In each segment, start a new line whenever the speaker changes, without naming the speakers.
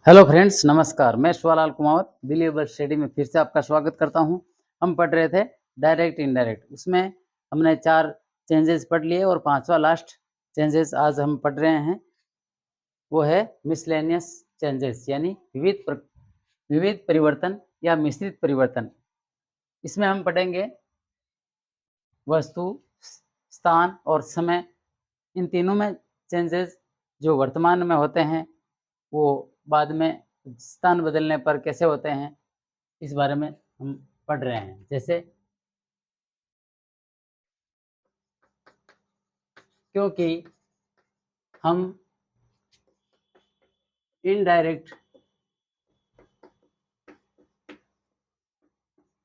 Hello friends, नमस्कार। मैं Shivlal Kumawat believable study में फिर से आपका स्वागत करता हूं। हम पढ़ रहे थे डायरेक्ट इनडायरेक्ट। उसमें हमने 4 चेंजेस पढ़ लिए और 5वां लास्ट चेंजेस आज हम पढ़ रहे हैं। वो है मिसलेनियस चेंजेस, यानी विविध परिवर्तन या मिश्रित परिवर्तन। इसमें हम पढ़ेंगे वस्तु, स्थान और समय, इन तीनों में चेंजेस जो वर्तमान में होते हैं वो बाद में स्थान बदलने पर कैसे होते हैं, इस बारे में हम पढ़ रहे हैं। जैसे क्योंकि हम इनडायरेक्ट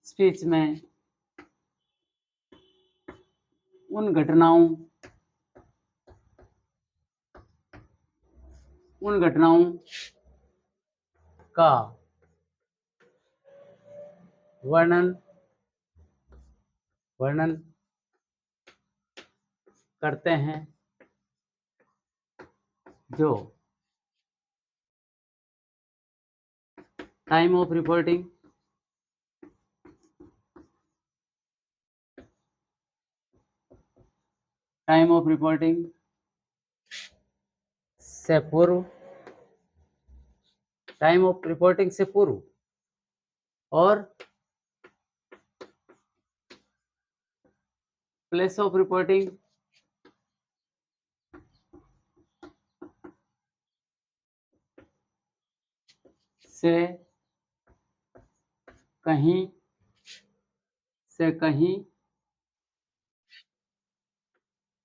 स्पीच में उन घटनाओं का वर्णन करते हैं जो टाइम ऑफ रिपोर्टिंग से पूर्व और प्लेस ऑफ रिपोर्टिंग से कहीं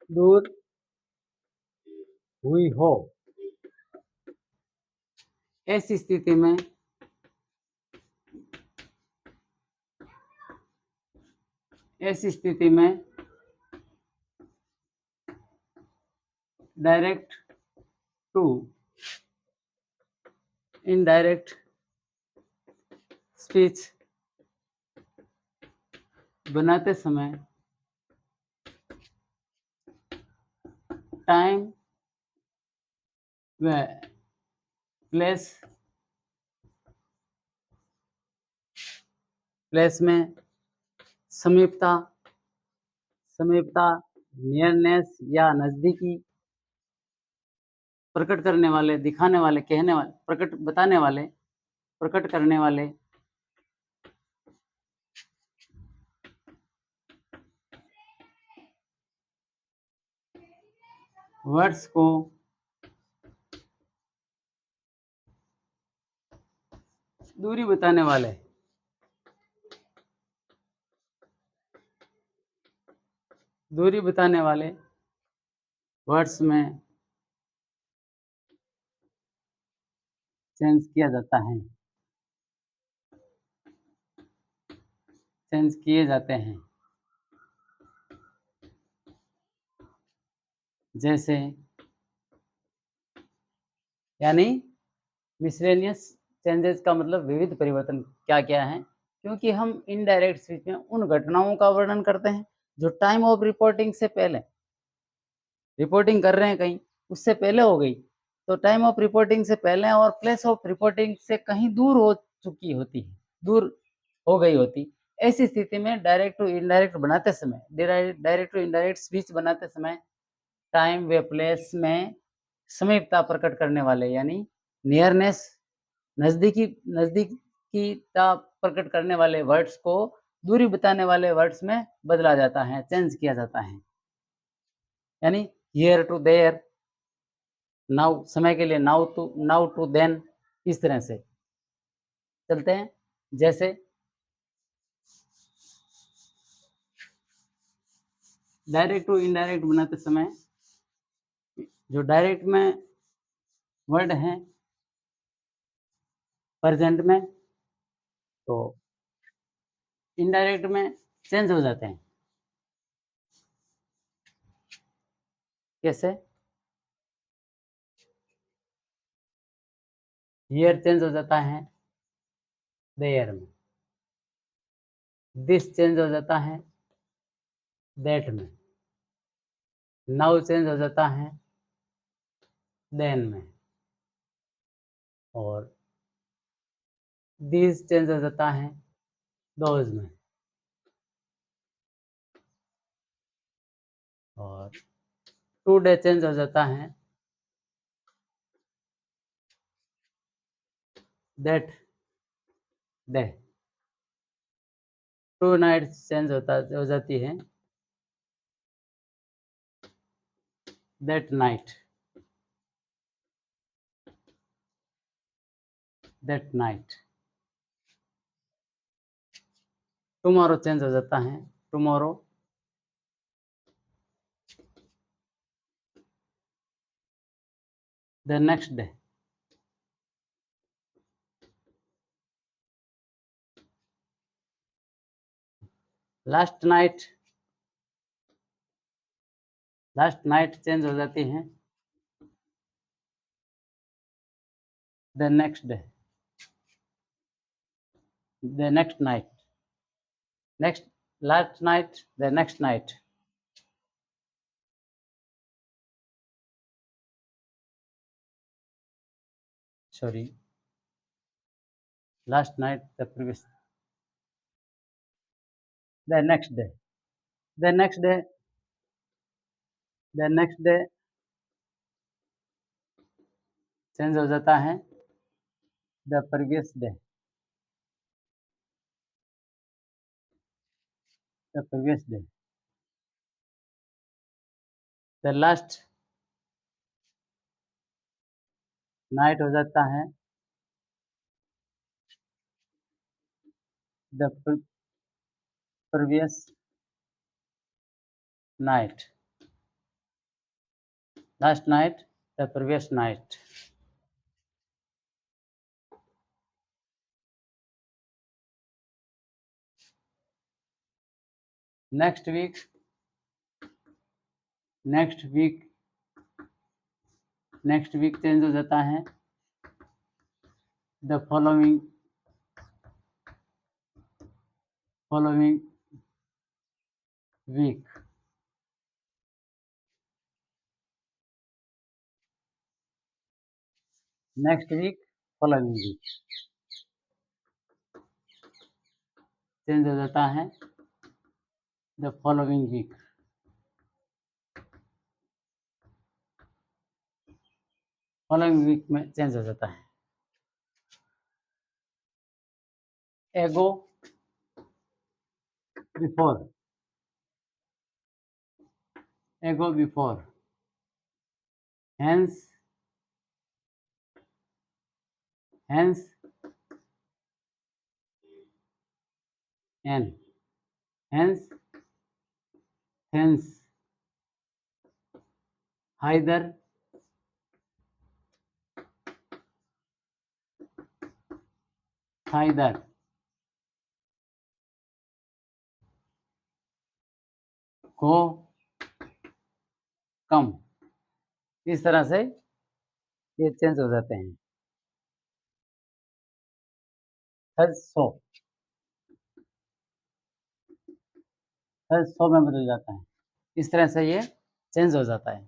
दूर हुई हो। ऐसी स्थिति में डायरेक्ट टू इनडायरेक्ट स्पीच बनाते समय टाइम व प्लेस में समीपता, नियरनेस या नजदीकी प्रकट करने वाले, दिखाने वाले, कहने वाले, प्रकट करने वाले वर्ड्स को दूरी बताने वाले वर्ड्स में चेंज किए जाते हैं। जैसे यानी मिसलेनियस चेंजेस का मतलब विविध परिवर्तन क्या है, क्योंकि हम इनडायरेक्ट स्पीच में उन घटनाओं का वर्णन करते हैं जो टाइम ऑफ रिपोर्टिंग से पहले, रिपोर्टिंग कर रहे हैं कहीं, उससे पहले हो गई, तो टाइम ऑफ रिपोर्टिंग से पहले और प्लेस ऑफ रिपोर्टिंग से कहीं दूर हो चुकी होती है, दूर हो गई होती। ऐसी स्थिति में डायरेक्ट टू इनडायरेक्ट स्पीच बनाते समय टाइम व प्लेस में समीपता प्रकट करने वाले, यानी नियरनेस, नजदीकीता प्रकट करने वाले वर्ड्स को दूरी बताने वाले वर्ड्स में बदला जाता है, चेंज किया जाता है। यानी हियर टू देयर, नाउ समय के लिए नाउ टू देन, इस तरह से चलते हैं। जैसे डायरेक्ट टू इनडायरेक्ट बनाते समय जो डायरेक्ट में वर्ड हैं प्रेजेंट में, तो इनडायरेक्ट में चेंज हो जाते हैं। कैसे? हियर चेंज हो जाता है देयर में, दिस चेंज हो जाता है दैट में, नाउ चेंज हो जाता है देन में, और दिस चेंज हो जाता है दोज में, और टुडे चेंज हो जाता है that day. Tonight change हो जाती है that night, that night. Tomorrow change हो जाता है tomorrow, the next day. Last night, last night change हो जाती है the next day, the next night, next, last night the next night. Sorry, last night the previous, the next day, the next day, the next day change हो जाता है the previous day, the previous day. The last night हो जाता है the previous night, last night the previous night. Next week, next week, next week change हो जाता है the following, following week. Next week, following week change हो जाता है the following week, following week में चेंज हो जाता है। Ago before, ago before, hence, hence, and, hence, hence, hither, hither, को, कम। इस तरह से ये चेंज हो जाते हैं। सो, सो में बदल जाता है। इस तरह से ये चेंज हो जाता है।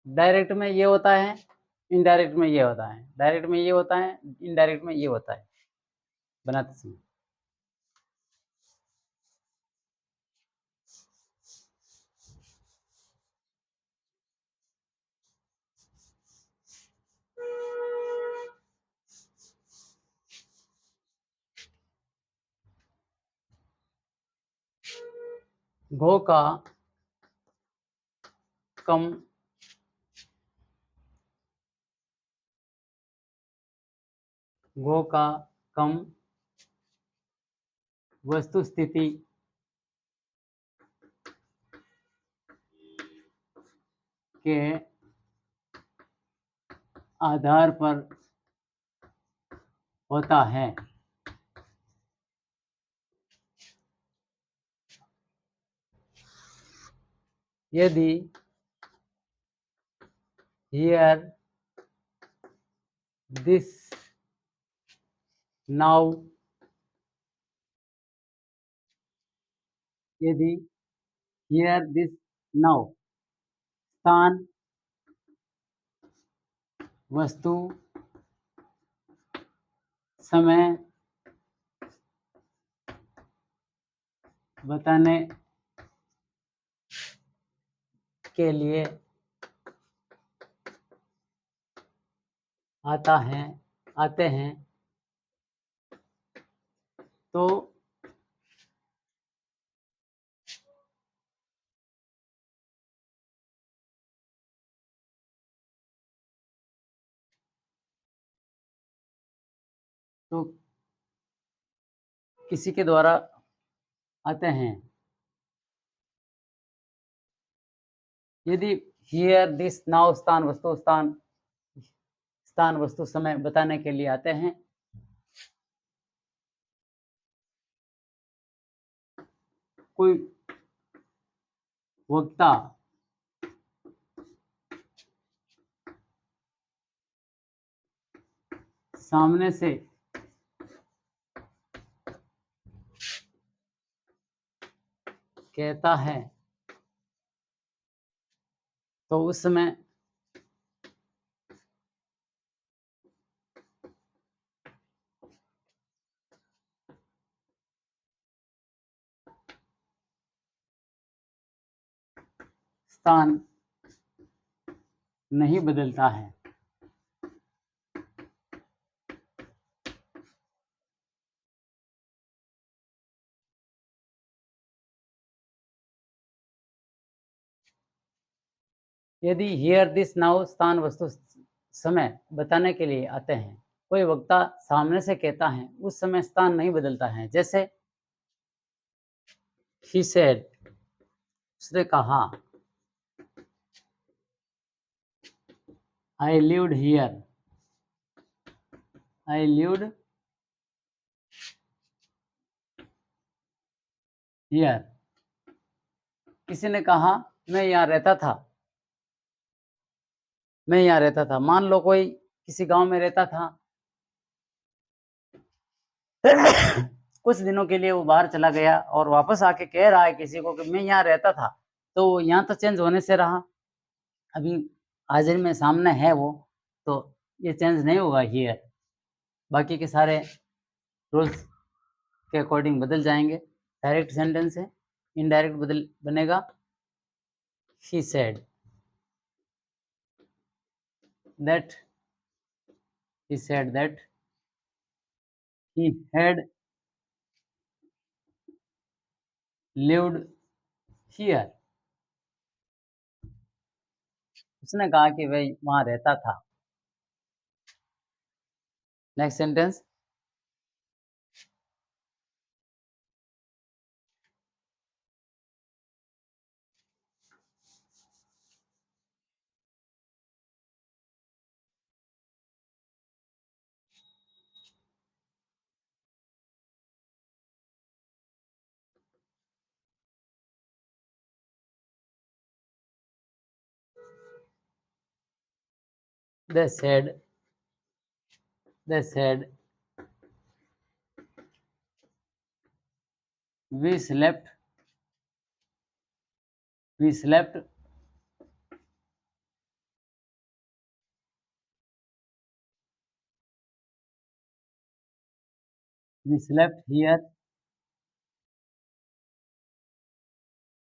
डायरेक्ट में ये होता है, इनडायरेक्ट में ये होता है, डायरेक्ट में ये होता है, इनडायरेक्ट में ये होता है बनाते समय। घो का कम, घो का कम वस्तु स्थिति के आधार पर होता है। यदि हियर, दिस, नाउ, यदि हियर, दिस, नाउ स्थान, वस्तु, समय बताने के लिए आते हैं तो किसी के द्वारा आते हैं। यदि हियर दिस नाउ स्थान वस्तु समय बताने के लिए आते हैं। कोई वक्ता सामने से कहता है तो उस समय स्थान नहीं बदलता है। यदि हियर दिस नाउ स्थान वस्तु समय बताने के लिए आते हैं। कोई वक्ता सामने से कहता है उस समय स्थान नहीं बदलता है। जैसे he said, उसने कहा I lived here, I lived here। किसी ने कहा मैं यहाँ रहता था, मैं यहाँ रहता था। मान लो कोई किसी गांव में रहता था कुछ दिनों के लिए वो बाहर चला गया और वापस आके कह रहा है किसी को कि मैं यहाँ रहता था, तो यहाँ तो चेंज होने से रहा। अभी हाजिर में सामने है वो, तो ये चेंज नहीं होगा हियर। बाकी के सारे रूल्स के अकॉर्डिंग बदल जाएंगे। डायरेक्ट सेंटेंस है, इनडायरेक्ट बदल बनेगा he said that he said that he had lived here। उसने कहा कि वह वहां रहता था। Next sentence, they said we slept we slept we slept here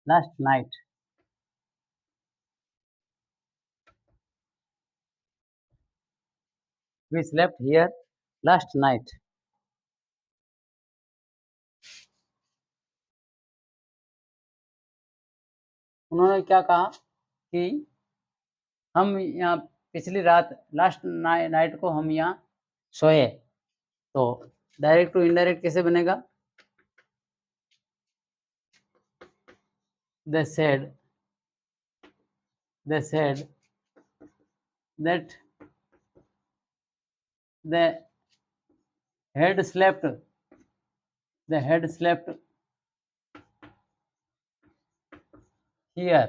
last night। we slept here last night। उन्होंने क्या कहा कि हम यहाँ पिछली रात लास्ट नाइट को हम यहाँ सोए। तो डायरेक्ट टू इनडायरेक्ट कैसे बनेगा? they said that they had slept here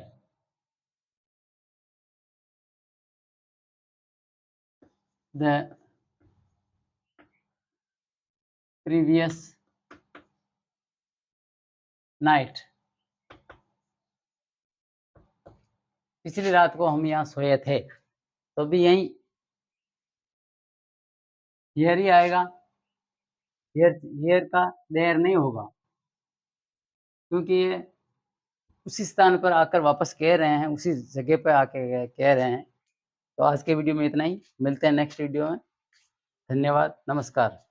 the previous night। पिछली रात को हम यहाँ सोए थे। तो भी यही हियर ही आएगा। हेयर का लेयर नहीं होगा, क्योंकि ये उसी स्थान पर आकर वापस कह रहे हैं, उसी जगह पे आके कह रहे हैं। तो आज के वीडियो में इतना ही, मिलते हैं नेक्स्ट वीडियो में। धन्यवाद, नमस्कार।